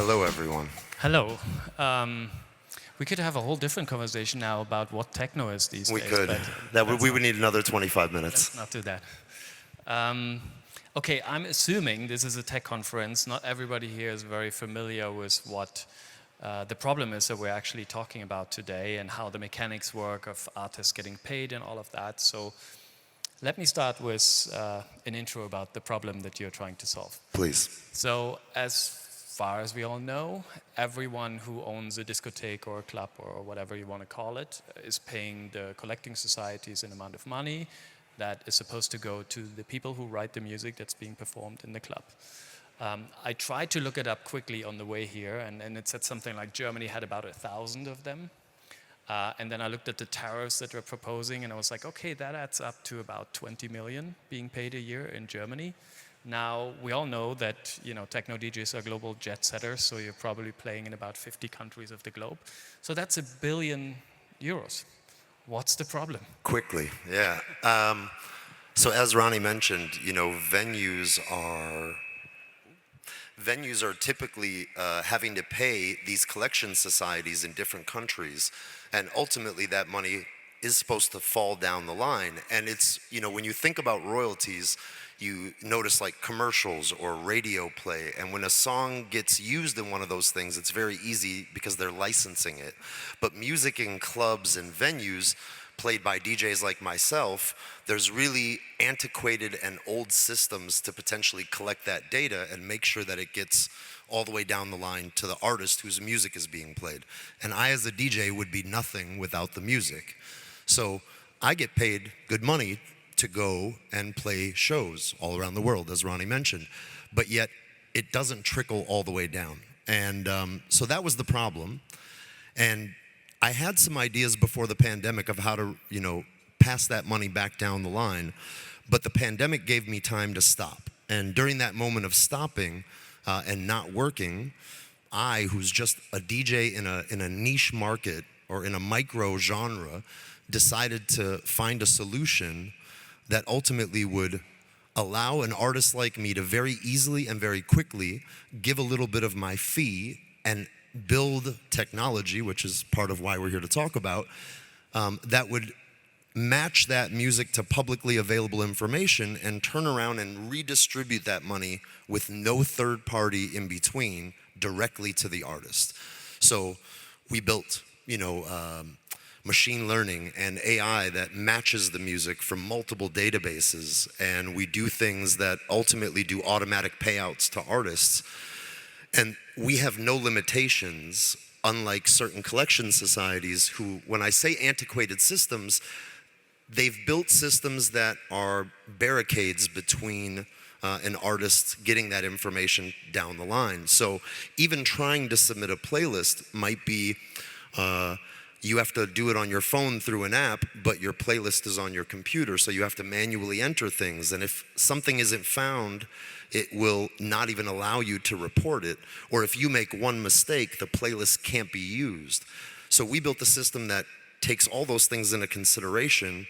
Hello, everyone. Hello. We could have a whole different conversation now about what techno is these We days. could. We would need another 25 minutes. Let's not do that. Okay, I'm assuming this is a tech conference. Not everybody here is very familiar with what the problem is that we're actually talking about today and how the mechanics work of artists getting paid and all of that. So let me start with an intro about the problem that you're trying to solve. Please. So as far as we all know, everyone who owns a discotheque or a club or whatever you want to call it is paying the collecting societies an amount of money that is supposed to go to the people who write the music that's being performed in the club. I tried to look it up quickly on the way here, and it said something like Germany had about 1,000 of them. And then I looked at the tariffs that we're proposing, and I was like, okay, that adds up to about 20 million being paid a year in Germany. Now, we all know that, techno DJs are global jet setters, so you're probably playing in about 50 countries of the globe. So that's €1 billion. What's the problem? Quickly, yeah. So as Ronnie mentioned, venues are typically having to pay these collection societies in different countries, and ultimately that money is supposed to fall down the line. And it's, when you think about royalties, you notice like commercials or radio play, and when a song gets used in one of those things, it's very easy because they're licensing it. But music in clubs and venues played by DJs like myself, there's really antiquated and old systems to potentially collect that data and make sure that it gets all the way down the line to the artist whose music is being played. And I, as a DJ, would be nothing without the music. So I get paid good money to go and play shows all around the world, as Ronnie mentioned. But yet, it doesn't trickle all the way down. And so that was the problem. And I had some ideas before the pandemic of how to, pass that money back down the line. But the pandemic gave me time to stop. And during that moment of stopping and not working, I, who's just a DJ in a niche market or in a micro genre, decided to find a solution that ultimately would allow an artist like me to very easily and very quickly give a little bit of my fee and build technology, which is part of why we're here to talk about, that would match that music to publicly available information and turn around and redistribute that money with no third party in between directly to the artist. So we built, machine learning and AI that matches the music from multiple databases, and we do things that ultimately do automatic payouts to artists. And we have no limitations, unlike certain collection societies who, when I say antiquated systems, they've built systems that are barricades between an artist getting that information down the line. So even trying to submit a playlist might be you have to do it on your phone through an app, but your playlist is on your computer, so you have to manually enter things. And if something isn't found, it will not even allow you to report it. Or if you make one mistake, the playlist can't be used. So we built a system that takes all those things into consideration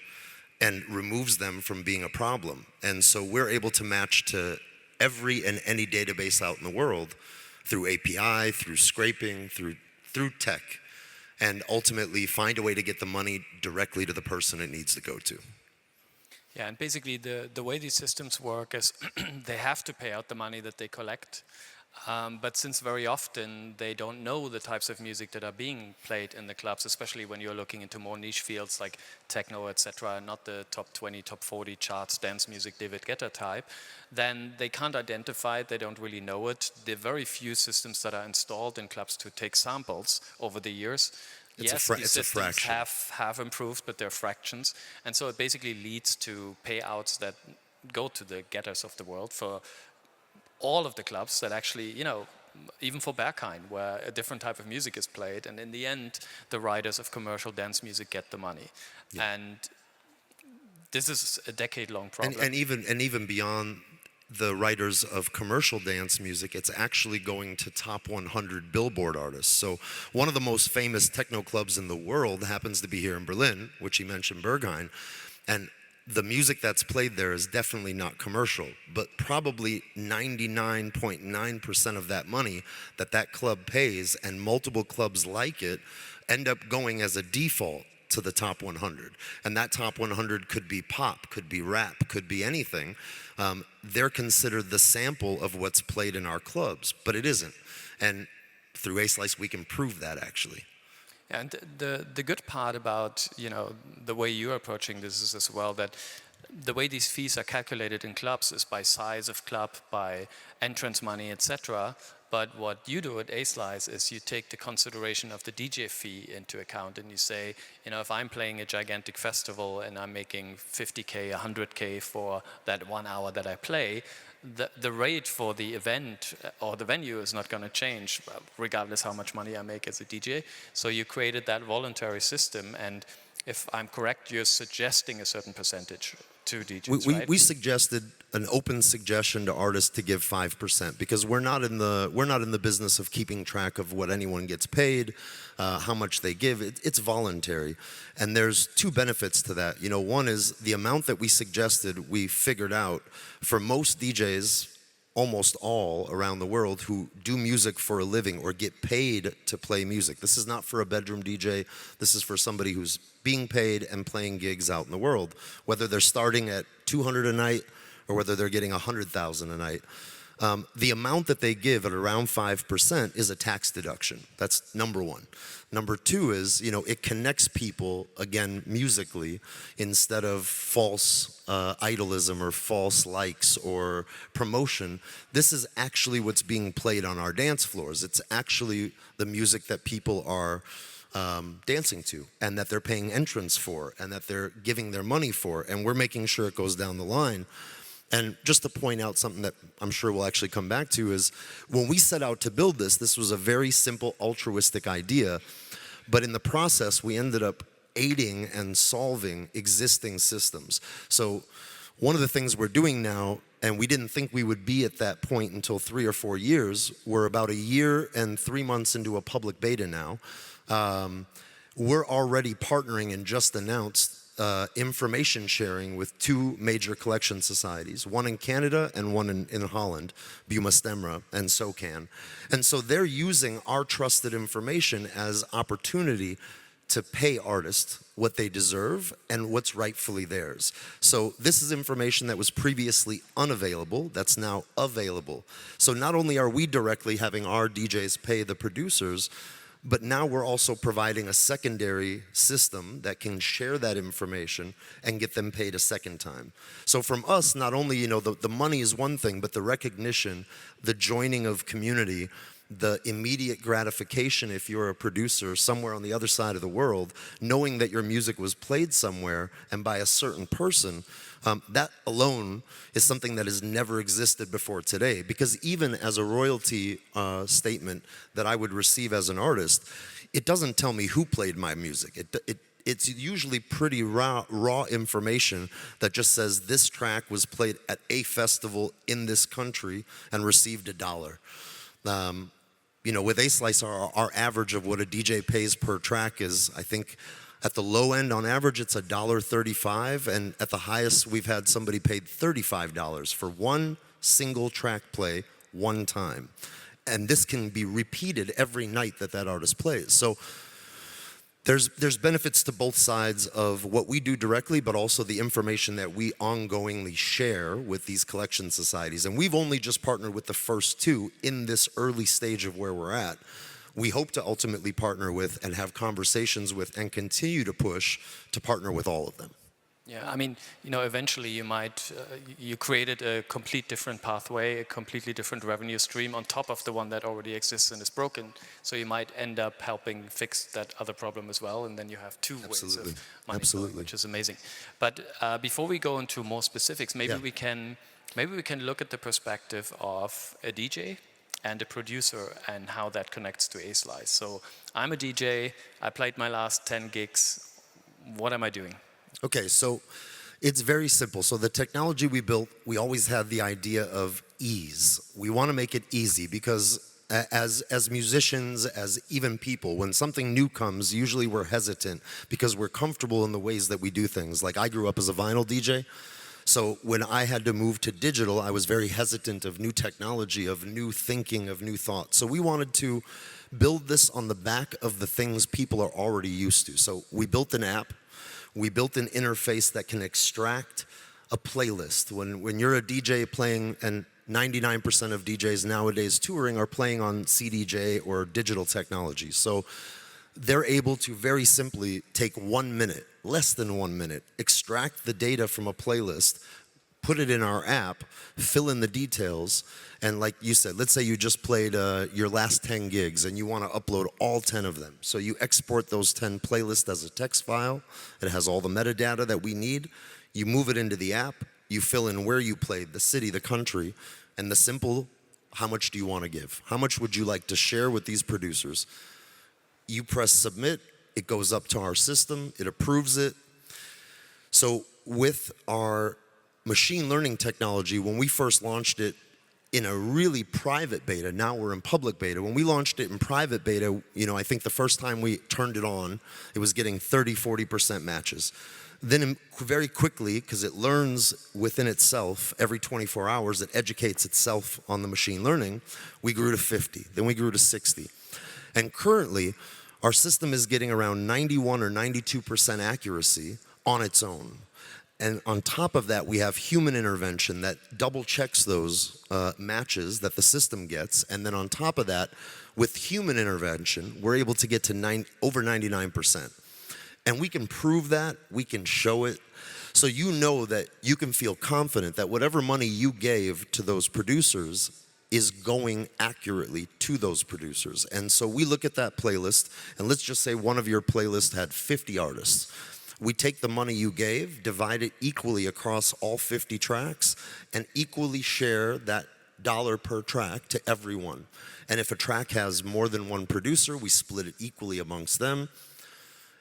and removes them from being a problem. And so we're able to match to every and any database out in the world through API, through scraping, through tech, and ultimately find a way to get the money directly to the person it needs to go to. Yeah, and basically the way these systems work is they have to pay out the money that they collect, but since very often they don't know the types of music that are being played in the clubs, especially when you're looking into more niche fields like techno, etc., not the top 20, top 40 charts, dance music, David Guetta type, then they can't identify it, they don't really know it. There are very few systems that are installed in clubs to take samples over the years. These systems have improved, but they're fractions. And so it basically leads to payouts that go to the getters of the world for all of the clubs that actually, even for Berghain, where a different type of music is played, and in the end, the writers of commercial dance music get the money. Yeah. And this is a decade-long problem. And even beyond the writers of commercial dance music, it's actually going to top 100 Billboard artists. So one of the most famous techno clubs in the world happens to be here in Berlin, which he mentioned, Berghain. And the music that's played there is definitely not commercial, but probably 99.9% of that money that that club pays and multiple clubs like it end up going as a default to the top 100. And that top 100 could be pop, could be rap, could be anything. They're considered the sample of what's played in our clubs, but it isn't. And through A-Slice, we can prove that actually. And the good part about, you know, the way you're approaching this is as well that the way these fees are calculated in clubs is by size of club, by entrance money, etc. But what you do at A-Slice is you take the consideration of the DJ fee into account, and you say, you know, if I'm playing a gigantic festival and I'm making 50K, 100K for that 1 hour that I play, the rate for the event or the venue is not going to change regardless how much money I make as a DJ. So you created that voluntary system, and if I'm correct, you're suggesting a certain percentage to DJs, right? We suggested an open suggestion to artists to give 5% because we're not in the business of keeping track of what anyone gets paid, how much they give. It's voluntary, and there's two benefits to that. You know, one is the amount that we suggested. We figured out for most DJs, almost all around the world who do music for a living or get paid to play music. This is not for a bedroom DJ. This is for somebody who's being paid and playing gigs out in the world, whether they're starting at 200 a night or whether they're getting 100,000 a night. The amount that they give at around 5% is a tax deduction. That's number one. Number two is, you know, it connects people, again, musically, instead of false idolism or false likes or promotion. This is actually what's being played on our dance floors. It's actually the music that people are dancing to and that they're paying entrance for and that they're giving their money for, and we're making sure it goes down the line. And just to point out something that I'm sure we'll actually come back to is when we set out to build this, this was a very simple altruistic idea, but in the process we ended up aiding and solving existing systems. So one of the things we're doing now, and we didn't think we would be at that point until 3 or 4 years, we're about 1 year and 3 months into a public beta now. We're already partnering and just announced information sharing with 2 major collection societies, one in Canada and one in Holland, Buma Stemra and SOCAN. And so they're using our trusted information as opportunity to pay artists what they deserve and what's rightfully theirs. So this is information that was previously unavailable, that's now available. So not only are we directly having our DJs pay the producers, but now we're also providing a secondary system that can share that information and get them paid a second time. So from us, not only, you know, the money is one thing, but the recognition, the joining of community, the immediate gratification if you're a producer somewhere on the other side of the world, knowing that your music was played somewhere and by a certain person, that alone is something that has never existed before today. Because even as a royalty statement that I would receive as an artist, it doesn't tell me who played my music. It's usually pretty raw information that just says this track was played at a festival in this country and received $1. You know, with A-Slice, our average of what a DJ pays per track is, I think, at the low end, on average, it's $1.35, and at the highest, we've had somebody paid $35 for one single track play, one time. And this can be repeated every night that that artist plays. So there's benefits to both sides of what we do directly, but also the information that we ongoingly share with these collection societies. And we've only just partnered with the first 2 in this early stage of where we're at. We hope to ultimately partner with and have conversations with and continue to push to partner with all of them. Yeah, I mean, you know, eventually you might, you created a complete different pathway, a completely different revenue stream on top of the one that already exists and is broken. So you might end up helping fix that other problem as well, and then you have 2 ways of money flowing, which is amazing. But before we go into more specifics, maybe we can look at the perspective of a DJ and a producer and how that connects to A-Slice. So I'm a DJ, I played my last 10 gigs, what am I doing? Okay, so it's very simple. So the technology we built, we always had the idea of ease. We want to make it easy because as musicians, as even people, when something new comes, usually we're hesitant because we're comfortable in the ways that we do things. Like I grew up as a vinyl DJ, so when I had to move to digital, I was very hesitant of new technology, of new thinking, of new thought. So we wanted to build this on the back of the things people are already used to. So we built an app, we built an interface that can extract a playlist. When you're a DJ playing, and 99% of DJs nowadays touring are playing on CDJ or digital technology. So they're able to very simply take 1 minute, less than 1 minute, extract the data from a playlist, put it in our app, fill in the details, and like you said, let's say you just played your last 10 gigs and you want to upload all 10 of them. So you export those 10 playlists as a text file. It has all the metadata that we need. You move it into the app, you fill in where you played, the city, the country, and the simple, how much do you want to give? How much would you like to share with these producers? You press submit, it goes up to our system, it approves it. So with our machine learning technology, when we first launched it in a really private beta, now we're in public beta. When we launched it in private beta, I think the first time we turned it on, it was getting 30-40% matches. Then very quickly, because it learns within itself every 24 hours, it educates itself on the machine learning, we grew to 50, then we grew to 60. And currently, our system is getting around 91 or 92% accuracy on its own. And on top of that, we have human intervention that double checks those matches that the system gets. And then on top of that, with human intervention, we're able to get to over 99%. And we can prove that, we can show it. So you know that you can feel confident that whatever money you gave to those producers is going accurately to those producers. And so we look at that playlist, and let's just say one of your playlists had 50 artists. We take the money you gave, divide it equally across all 50 tracks, and equally share that dollar per track to everyone. And if a track has more than one producer, we split it equally amongst them.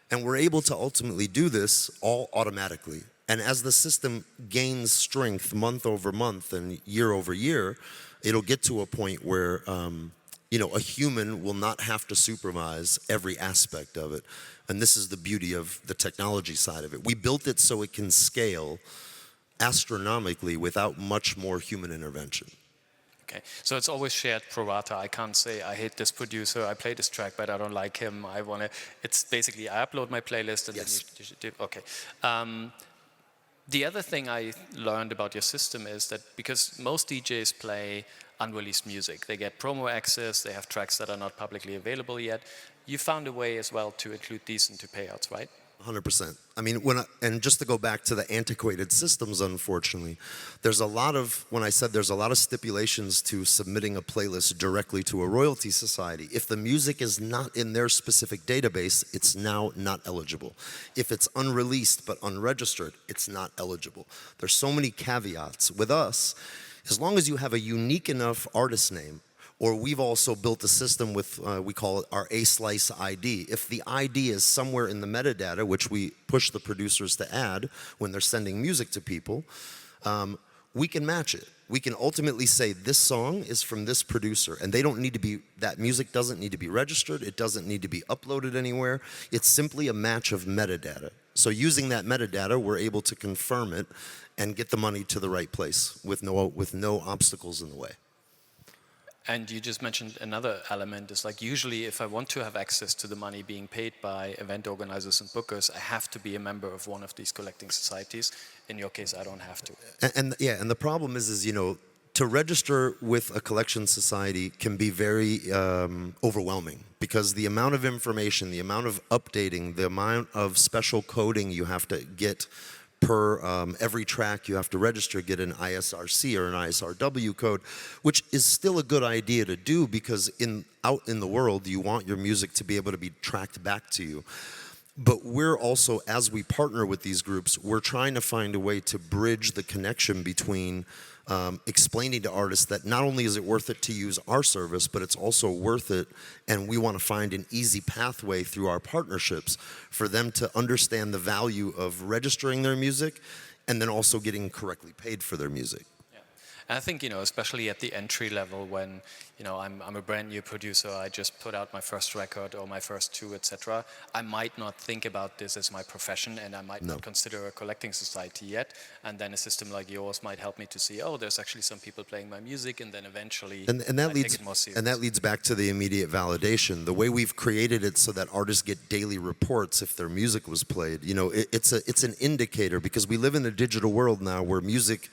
And we're able to ultimately do this all automatically. And as the system gains strength month over month and year over year, it'll get to a point where a human will not have to supervise every aspect of it. And this is the beauty of the technology side of it. We built it so it can scale astronomically without much more human intervention. Okay, so it's always shared pro rata. I can't say I hate this producer, I play this track, but I don't like him. It's basically I upload my playlist and Yes. then you do. Okay. The other thing I learned about your system is that because most DJs play unreleased music, they get promo access, they have tracks that are not publicly available yet. You found a way as well to include these into payouts, right? 100%. I mean, and just to go back to the antiquated systems, unfortunately, there's a lot of stipulations to submitting a playlist directly to a royalty society. If the music is not in their specific database, it's now not eligible. If it's unreleased but unregistered, it's not eligible. There's so many caveats. With us, as long as you have a unique enough artist name, or we've also built a system with, we call it our A-Slice ID. If the ID is somewhere in the metadata, which we push the producers to add when they're sending music to people, we can match it. We can ultimately say this song is from this producer, and that music doesn't need to be registered, it doesn't need to be uploaded anywhere. It's simply a match of metadata. So using that metadata, we're able to confirm it and get the money to the right place with no obstacles in the way. And you just mentioned another element is like usually if I want to have access to the money being paid by event organizers and bookers, I have to be a member of one of these collecting societies. In your case, I don't have to. And the problem is to register with a collection society can be very overwhelming because the amount of information, the amount of updating, the amount of special coding you have to get per every track you have to register, get an ISRC or an ISRW code, which is still a good idea to do because out in the world, you want your music to be able to be tracked back to you. But we're also, as we partner with these groups, we're trying to find a way to bridge the connection between explaining to artists that not only is it worth it to use our service, but it's also worth it, and we want to find an easy pathway through our partnerships for them to understand the value of registering their music and then also getting correctly paid for their music. Yeah. And I think, especially at the entry level when, I'm a brand new producer, I just put out my first record or my first two, etc. I might not think about this as my profession, and I might No. not consider a collecting society yet. And then a system like yours might help me to see, oh, there's actually some people playing my music, and then eventually And that I leads take it more serious. and that leads back to the immediate validation. The way we've created it so that artists get daily reports if their music was played. It's an indicator, because we live in a digital world now where music,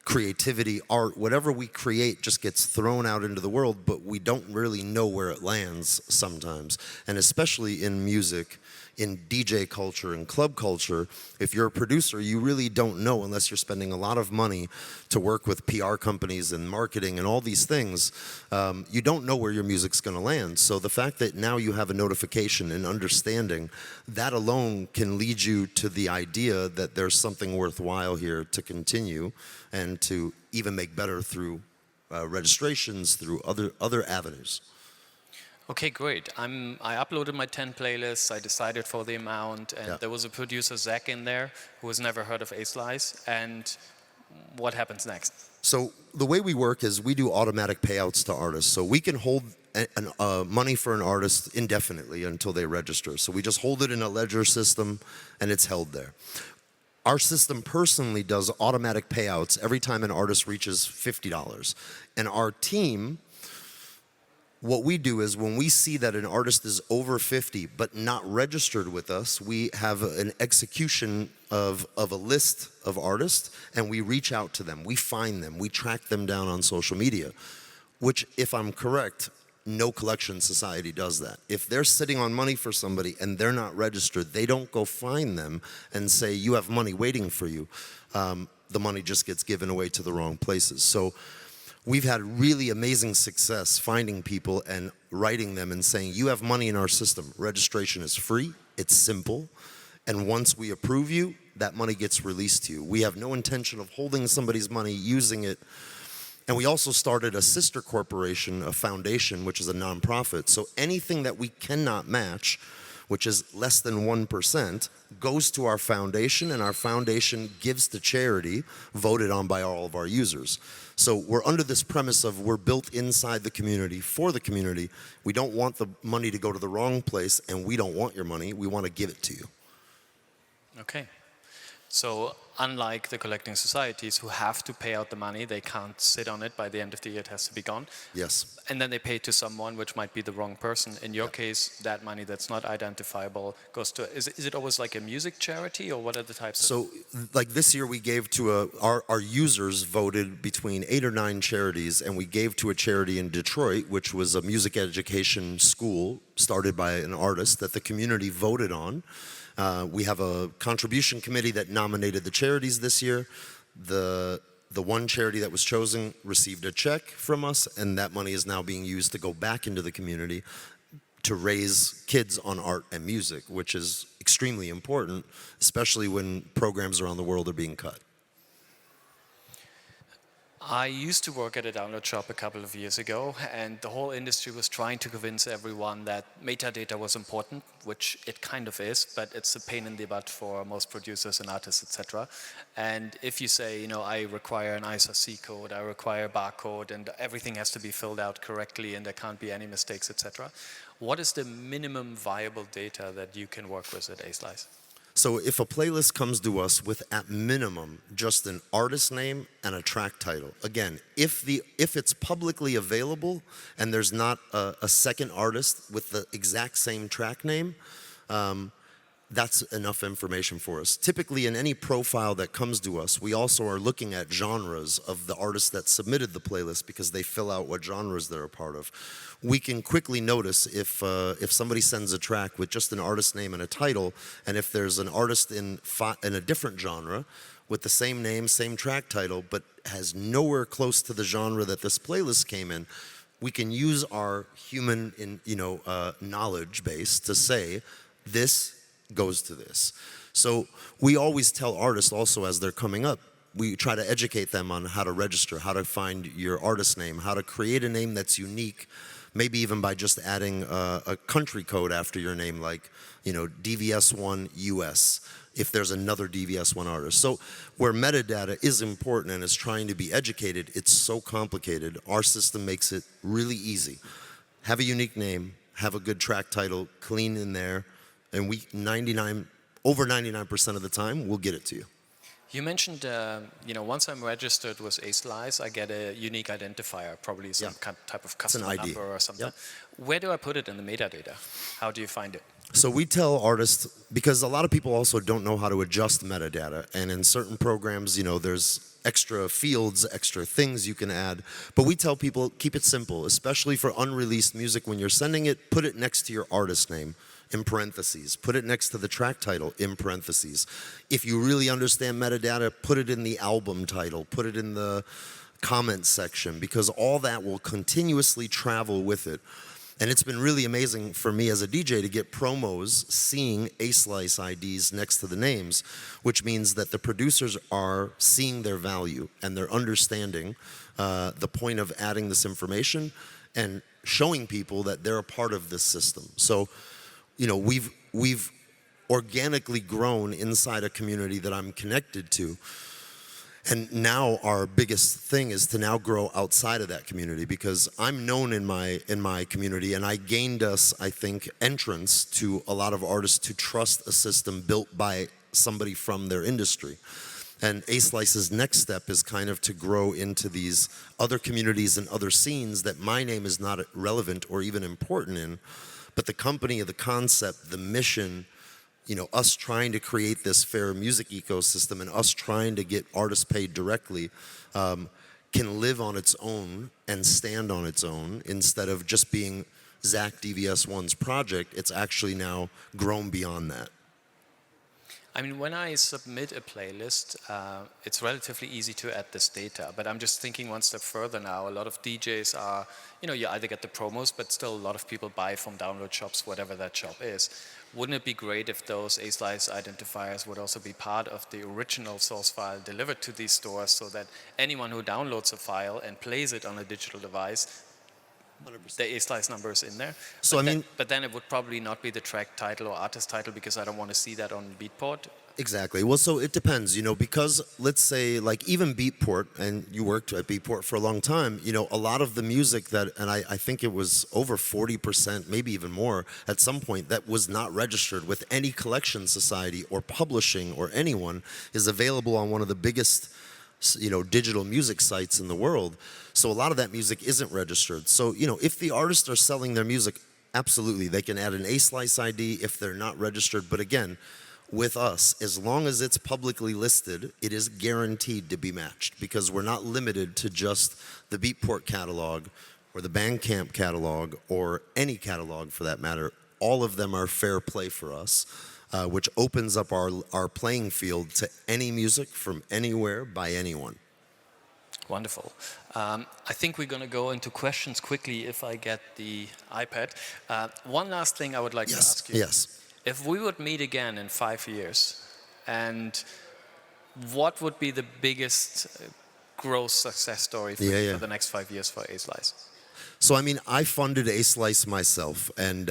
creativity, art, whatever we create just gets thrown out into the world, but we don't really know where it lands sometimes. And especially in music, in DJ culture and club culture, if you're a producer, you really don't know unless you're spending a lot of money to work with PR companies and marketing and all these things. You don't know where your music's going to land. So the fact that now you have a notification and understanding, that alone can lead you to the idea that there's something worthwhile here to continue and to even make better through registrations, through other avenues. Okay, great. I uploaded my 10 playlists, I decided for the amount, and Yeah. there was a producer, Zach, in there, who has never heard of A-Slice, and what happens next? So the way we work is we do automatic payouts to artists. So we can hold money for an artist indefinitely until they register. So we just hold it in a ledger system, and it's held there. Our system personally does automatic payouts every time an artist reaches $50. And our team, what we do is when we see that an artist is over 50 but not registered with us, we have an execution of a list of artists, and we reach out to them, we find them, we track them down on social media, which, if I'm correct, no collection society does that. If they're sitting on money for somebody and they're not registered, they don't go find them and say, you have money waiting for you. The money just gets given away to the wrong places. So we've had really amazing success finding people and writing them and saying, you have money in our system. Registration is free, it's simple, and once we approve you, that money gets released to you. We have no intention of holding somebody's money, using it. And we also started a sister corporation, a foundation, which is a nonprofit. So anything that we cannot match, which is less than 1%, goes to our foundation, and our foundation gives to charity, voted on by all of our users. So we're under this premise of we're built inside the community, for the community. We don't want the money to go to the wrong place, and we don't want your money. We want to give it to you. Okay. So unlike the collecting societies who have to pay out the money, they can't sit on it. By the end of the year, it has to be gone. Yes. And then they pay to someone, which might be the wrong person. In your case, that money that's not identifiable goes to, is it always like a music charity, or what are the types of? So like this year we gave to our users voted between 8 or 9 charities, and we gave to a charity in Detroit, which was a music education school started by an artist that the community voted on. We have a contribution committee that nominated the charities this year. The one charity that was chosen received a check from us, and that money is now being used to go back into the community to raise kids on art and music, which is extremely important, especially when programs around the world are being cut. I used to work at a download shop a couple of years ago, and the whole industry was trying to convince everyone that metadata was important, which it kind of is, but it's a pain in the butt for most producers and artists, etc. And if you say, I require an ISRC code, I require a barcode, and everything has to be filled out correctly, and there can't be any mistakes, etc. What is the minimum viable data that you can work with at A-Slice? So if a playlist comes to us with, at minimum, just an artist name and a track title, again, if it's publicly available and there's not a second artist with the exact same track name, that's enough information for us. Typically, in any profile that comes to us, we also are looking at genres of the artists that submitted the playlist, because they fill out what genres they're a part of. We can quickly notice if somebody sends a track with just an artist name and a title, and if there's an artist in a different genre with the same name, same track title, but has nowhere close to the genre that this playlist came in, we can use our human knowledge base to say, this goes to this. So we always tell artists also as they're coming up, we try to educate them on how to register, how to find your artist name, how to create a name that's unique, maybe even by just adding a country code after your name, like DVS1 US. if there's another DVS1 artist. So where metadata is important and is trying to be educated, it's so complicated. Our system makes it really easy. Have a unique name, have a good track title, clean in there, and over 99% of the time, we'll get it to you. You mentioned, once I'm registered with A-Slice, I get a unique identifier, probably some type of custom ID. number or something. Yep. Where do I put it in the metadata? How do you find it? So we tell artists, because a lot of people also don't know how to adjust metadata, and in certain programs, there's extra fields, extra things you can add, but we tell people, keep it simple, especially for unreleased music. When you're sending it, put it next to your artist name, in parentheses. Put it next to the track title, in parentheses. If you really understand metadata, put it in the album title, put it in the comments section, because all that will continuously travel with it. And it's been really amazing for me as a DJ to get promos seeing A-Slice IDs next to the names, which means that the producers are seeing their value and they're understanding the point of adding this information and showing people that they're a part of this system. So, we've organically grown inside a community that I'm connected to. And now our biggest thing is to now grow outside of that community, because I'm known in my community, and I gained us, I think, entrance to a lot of artists to trust a system built by somebody from their industry. And A-Slice's next step is kind of to grow into these other communities and other scenes that my name is not relevant or even important in, but the company, the concept, the mission, us trying to create this fair music ecosystem and us trying to get artists paid directly can live on its own and stand on its own instead of just being Zach DVS1's project. It's actually now grown beyond that. I mean, when I submit a playlist, it's relatively easy to add this data, but I'm just thinking one step further now. A lot of DJs are, you either get the promos, but still a lot of people buy from download shops, whatever that shop is. Wouldn't it be great if those A-Slice identifiers would also be part of the original source file delivered to these stores, so that anyone who downloads a file and plays it on a digital device, 100%. The A-Slice number is in there. So but then it would probably not be the track title or artist title, because I don't want to see that on Beatport. Exactly. Well, so it depends, because let's say like even Beatport, and you worked at Beatport for a long time, a lot of the music that, and I think it was over 40%, maybe even more at some point, that was not registered with any collection society or publishing or anyone, is available on one of the biggest digital music sites in the world. So a lot of that music isn't registered. So, if the artists are selling their music, absolutely, they can add an A-Slice ID if they're not registered. But again, with us, as long as it's publicly listed, it is guaranteed to be matched, because we're not limited to just the Beatport catalog or the Bandcamp catalog or any catalog for that matter. All of them are fair play for us. Which opens up our playing field to any music from anywhere by anyone. Wonderful. I think we're going to go into questions quickly if I get the iPad. One last thing I would like to ask you. Yes. If we would meet again in 5 years, and what would be the biggest growth success story for the next 5 years for A-Slice? So I funded A-Slice myself, and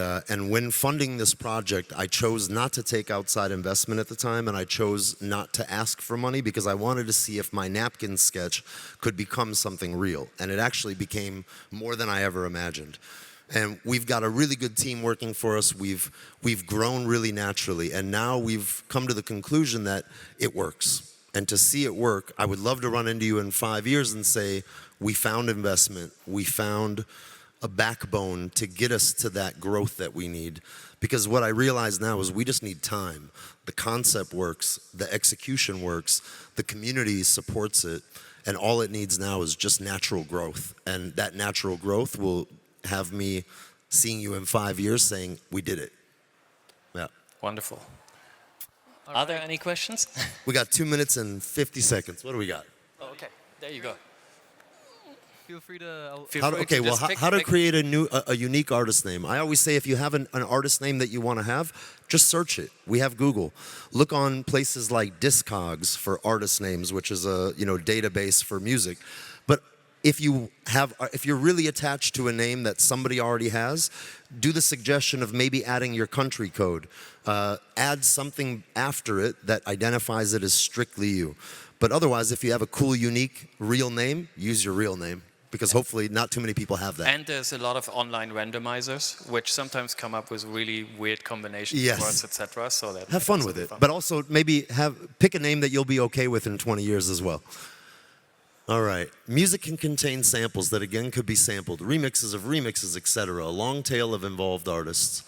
when funding this project, I chose not to take outside investment at the time, and I chose not to ask for money, because I wanted to see if my napkin sketch could become something real, and it actually became more than I ever imagined. And we've got a really good team working for us. We've grown really naturally, and now we've come to the conclusion that it works. And to see it work, I would love to run into you in 5 years and say, we found investment, we found a backbone to get us to that growth that we need. Because what I realize now is we just need time. The concept works, the execution works, the community supports it, and all it needs now is just natural growth. And that natural growth will have me seeing you in 5 years saying, we did it. Yeah. Wonderful. Are there any questions? We got 2 minutes and 50 seconds. What do we got? Oh, okay, there you go. Feel free to... How to create a unique artist name. I always say if you have an artist name that you want to have, just search it. We have Google. Look on places like Discogs for artist names, which is a database for music. But if you're really attached to a name that somebody already has, do the suggestion of maybe adding your country code. Add something after it that identifies it as strictly you. But otherwise, if you have a cool, unique, real name, use your real name. Because hopefully not too many people have that. And there's a lot of online randomizers, which sometimes come up with really weird combinations Yes. of words, etc. So that Have fun with it. But also maybe pick a name that you'll be okay with in 20 years as well. All right. Music can contain samples that again could be sampled, remixes of remixes, etc. A long tail of involved artists.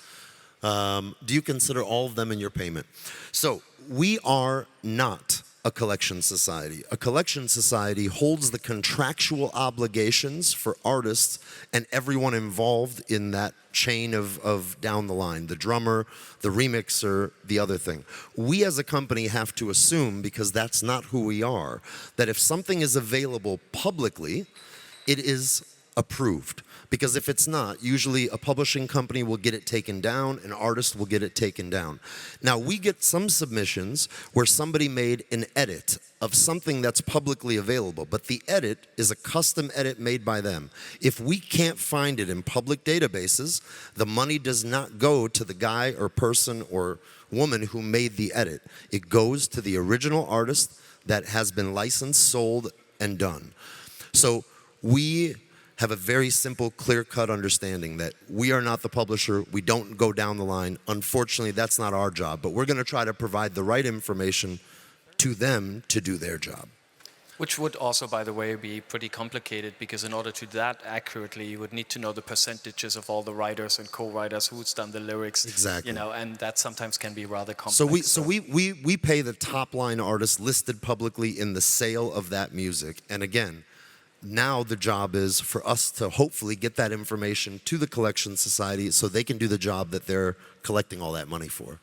Do you consider all of them in your payment? So we are not a collection society. A collection society holds the contractual obligations for artists and everyone involved in that chain of down the line, the drummer, the remixer, the other thing. We as a company have to assume, because that's not who we are, that if something is available publicly, it is approved. Because if it's not, usually a publishing company will get it taken down, an artist will get it taken down. Now, we get some submissions where somebody made an edit of something that's publicly available, but the edit is a custom edit made by them. If we can't find it in public databases, the money does not go to the guy or person or woman who made the edit. It goes to the original artist that has been licensed, sold, and done. So we have a very simple, clear-cut understanding that we are not the publisher, we don't go down the line. Unfortunately, that's not our job, but we're going to try to provide the right information to them to do their job. Which would also, by the way, be pretty complicated, because in order to do that accurately, you would need to know the percentages of all the writers and co-writers, who's done the lyrics. Exactly. You know, and that sometimes can be rather complex. So we pay the top-line artists listed publicly in the sale of that music, and again, now the job is for us to hopefully get that information to the collection society so they can do the job that they're collecting all that money for.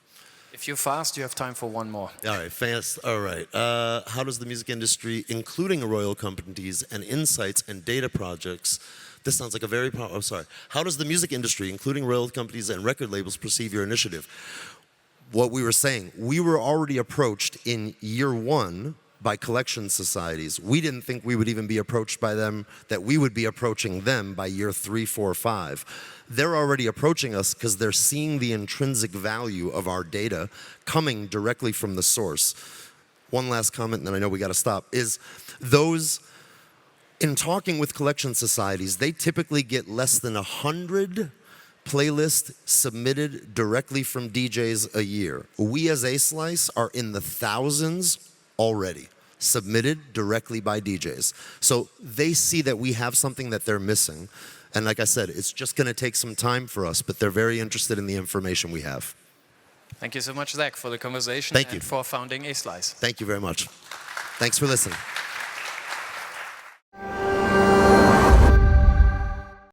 If you're fast, you have time for one more. All right, fast. All right. How does the music industry, including royal companies and insights and data projects, this sounds like a very, How does the music industry, including royal companies and record labels, perceive your initiative? What we were saying, we were already approached in year one by collection societies. We didn't think we would even be approached by them, that we would be approaching them by year 3, 4, 5. They're already approaching us because they're seeing the intrinsic value of our data coming directly from the source. One last comment, and then I know we got to stop, is those, in talking with collection societies, they typically get less than 100 playlists submitted directly from DJs a year. We as A-Slice are in the thousands already, submitted directly by DJs. So they see that we have something that they're missing. And like I said, it's just going to take some time for us, but they're very interested in the information we have. Thank you so much, Zach, for the conversation. Thank you. And for founding A-Slice. Thank you very much. Thanks for listening.